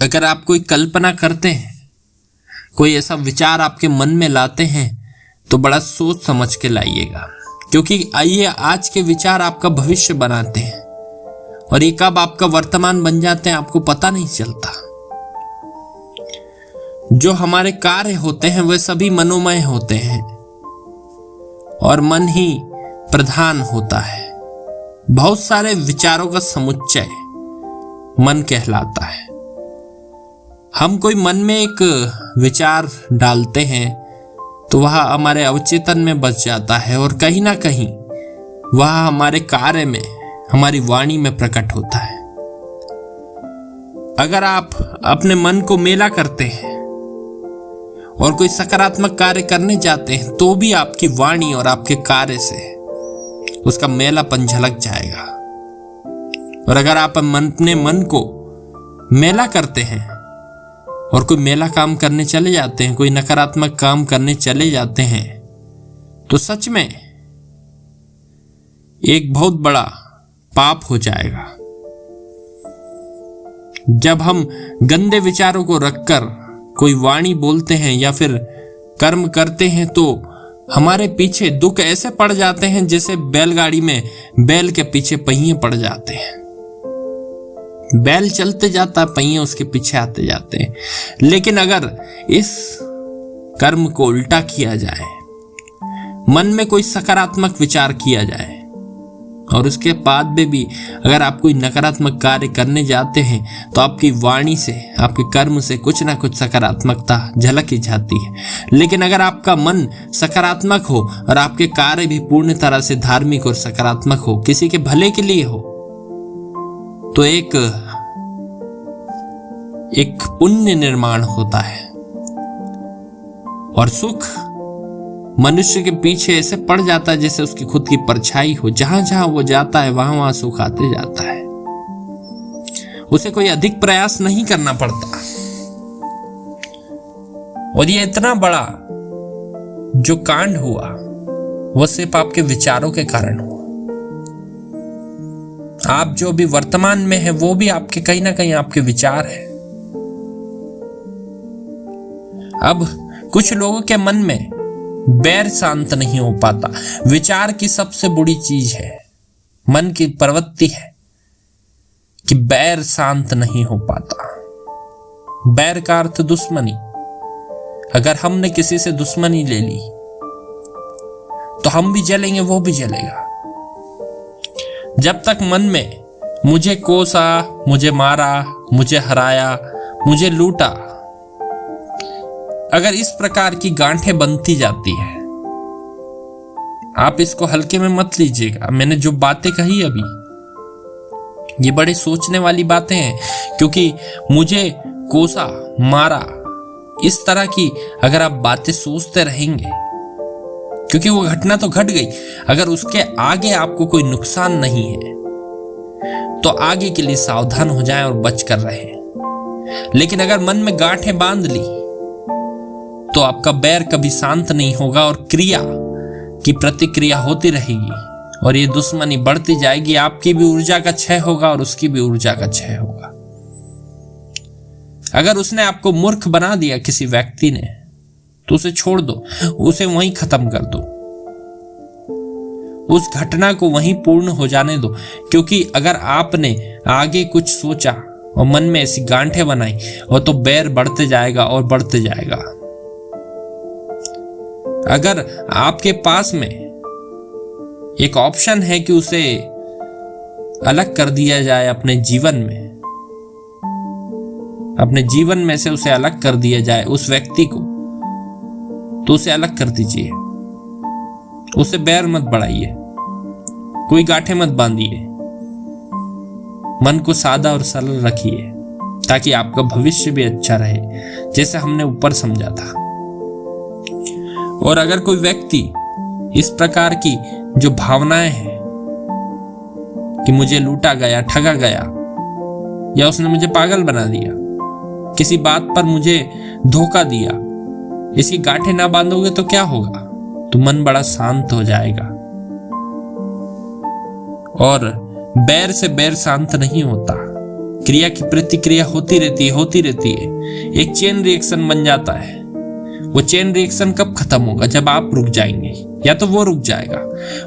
अगर आप कोई कल्पना करते हैं, कोई ऐसा विचार आपके मन में लाते हैं, तो बड़ा सोच समझ के लाइएगा, क्योंकि ये आज के विचार आपका भविष्य बनाते हैं और ये कब आपका वर्तमान बन जाते हैं आपको पता नहीं चलता। जो हमारे कार्य होते हैं वे सभी मनोमय होते हैं और मन ही प्रधान होता है। बहुत सारे विचारों का समुच्चय मन कहलाता है। हम कोई मन में एक विचार डालते हैं तो वह हमारे अवचेतन में बस जाता है और कहीं ना कहीं वह हमारे कार्य में, हमारी वाणी में प्रकट होता है। अगर आप अपने मन को मेला करते हैं और कोई सकारात्मक कार्य करने जाते हैं तो भी आपकी वाणी और आपके कार्य से उसका मेलापन झलक जाएगा। और अगर आप अपने मन को मेला करते हैं और कोई मेला काम करने चले जाते हैं, कोई नकारात्मक काम करने चले जाते हैं, तो सच में एक बहुत बड़ा पाप हो जाएगा। जब हम गंदे विचारों को रखकर कोई वाणी बोलते हैं या फिर कर्म करते हैं तो हमारे पीछे दुख ऐसे पड़ जाते हैं जैसे बैलगाड़ी में बैल के पीछे पहिए पड़ जाते हैं। बैल चलते जाता है, पहिए उसके पीछे आते जाते हैं। लेकिन अगर इस कर्म को उल्टा किया जाए, मन में कोई सकारात्मक विचार किया जाए और उसके बाद में भी अगर आप कोई नकारात्मक कार्य करने जाते हैं तो आपकी वाणी से, आपके कर्म से कुछ ना कुछ सकारात्मकता झलक ही जाती है। लेकिन अगर आपका मन सकारात्मक हो और आपके कार्य भी पूर्ण तरह से धार्मिक और सकारात्मक हो, किसी के भले के लिए हो, तो एक पुण्य निर्माण होता है और सुख मनुष्य के पीछे ऐसे पड़ जाता है जैसे उसकी खुद की परछाई हो। जहां जहां वो जाता है वहां वहां सुख आते जाता है। उसे कोई अधिक प्रयास नहीं करना पड़ता। और ये इतना बड़ा जो कांड हुआ वो सिर्फ आपके विचारों के कारण हुआ। आप जो भी वर्तमान में है वो भी आपके कहीं ना कहीं आपके विचार है। अब कुछ लोगों के मन में बैर शांत नहीं हो पाता। विचार की सबसे बुरी चीज है, मन की प्रवृत्ति है कि बैर शांत नहीं हो पाता। बैर का अर्थ दुश्मनी। अगर हमने किसी से दुश्मनी ले ली तो हम भी जलेंगे, वो भी जलेगा। जब तक मन में मुझे कोसा, मुझे मारा, मुझे हराया, मुझे लूटा, अगर इस प्रकार की गांठें बनती जाती है, आप इसको हल्के में मत लीजिएगा। मैंने जो बातें कही अभी, ये बड़े सोचने वाली बातें हैं, क्योंकि मुझे कोसा, मारा, इस तरह की अगर आप बातें सोचते रहेंगे, क्योंकि वो घटना तो घट गई, अगर उसके आगे आपको कोई नुकसान नहीं है तो आगे के लिए सावधान हो जाएं और बच कर रहें। लेकिन अगर मन में गांठें बांध ली तो आपका बैर कभी शांत नहीं होगा और क्रिया की प्रतिक्रिया होती रहेगी और ये दुश्मनी बढ़ती जाएगी। आपकी भी ऊर्जा का क्षय होगा और उसकी भी ऊर्जा का क्षय होगा। अगर उसने आपको मूर्ख बना दिया किसी व्यक्ति ने, तो उसे छोड़ दो, उसे वहीं खत्म कर दो, उस घटना को वहीं पूर्ण हो जाने दो। क्योंकि अगर आपने आगे कुछ सोचा और मन में ऐसी गांठें बनाई और तो बैर बढ़ते जाएगा और बढ़ते जाएगा। अगर आपके पास में एक ऑप्शन है कि उसे अलग कर दिया जाए अपने जीवन में से उसे अलग कर दिया जाए उस व्यक्ति को, तो उसे अलग कर दीजिए। उसे बैर मत बढ़ाइए, कोई गांठें मत बांधिए। मन को सादा और सरल रखिए ताकि आपका भविष्य भी अच्छा रहे, जैसे हमने ऊपर समझा था। और अगर कोई व्यक्ति इस प्रकार की जो भावनाएं हैं कि मुझे लूटा गया, ठगा गया, या उसने मुझे पागल बना दिया, किसी बात पर मुझे धोखा दिया, इसकी गांठें ना बांधोगे तो क्या होगा? तो मन बड़ा शांत हो जाएगा। और बैर से बैर शांत नहीं होता, क्रिया की प्रतिक्रिया होती रहती है, एक चेन रिएक्शन बन जाता है। वो चेन रिएक्शन कब खत्म होगा? जब आप रुक जाएंगे, या तो वो रुक जाएगा।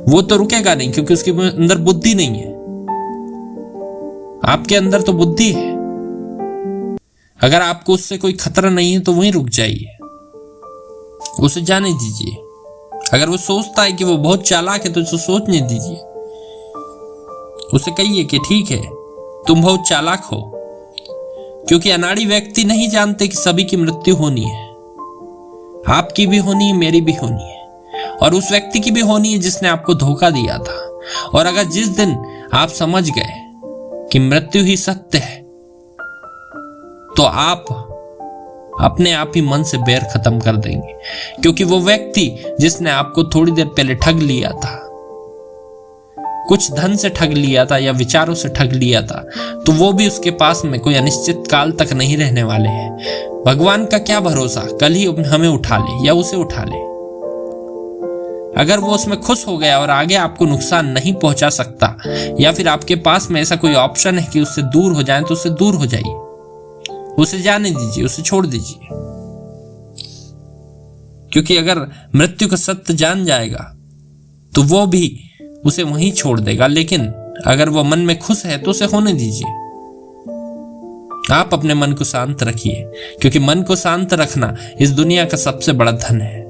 वो तो रुकेगा नहीं क्योंकि उसके अंदर बुद्धि नहीं है, आपके अंदर तो बुद्धि है। अगर आपको उससे कोई खतरा नहीं है तो वहीं रुक जाइए, उसे जाने दीजिए। अगर वो सोचता है कि वो बहुत चालाक है तो उसे सोचने दीजिए। उसे कहिए कि ठीक है, तुम बहुत चालाक हो, क्योंकि अनाड़ी व्यक्ति नहीं जानते कि सभी की मृत्यु होनी है। आपकी भी होनी है, मेरी भी होनी है, और उस व्यक्ति की भी होनी है जिसने आपको धोखा दिया था। और अगर जिस दिन आप समझ गए कि मृत्यु ही सत्य है, तो आप अपने आप ही मन से बैर खत्म कर देंगे। क्योंकि वो व्यक्ति जिसने आपको थोड़ी देर पहले ठग लिया था, कुछ धन से ठग लिया था या विचारों से ठग लिया था, तो वो भी उसके पास में कोई अनिश्चित काल तक नहीं रहने वाले हैं। भगवान का क्या भरोसा, कल ही हमें उठा ले या उसे उठा ले। अगर वो उसमें खुश हो गया और आगे आपको नुकसान नहीं पहुंचा सकता, या फिर आपके पास में ऐसा कोई ऑप्शन है कि उससे दूर हो जाए, तो उससे दूर हो जाइए, उसे जाने दीजिए, उसे छोड़ दीजिए। क्योंकि अगर मृत्यु का सत्य जान जाएगा तो वो भी उसे वहीं छोड़ देगा। लेकिन अगर वो मन में खुश है तो उसे होने दीजिए। आप अपने मन को शांत रखिए, क्योंकि मन को शांत रखना इस दुनिया का सबसे बड़ा धन है।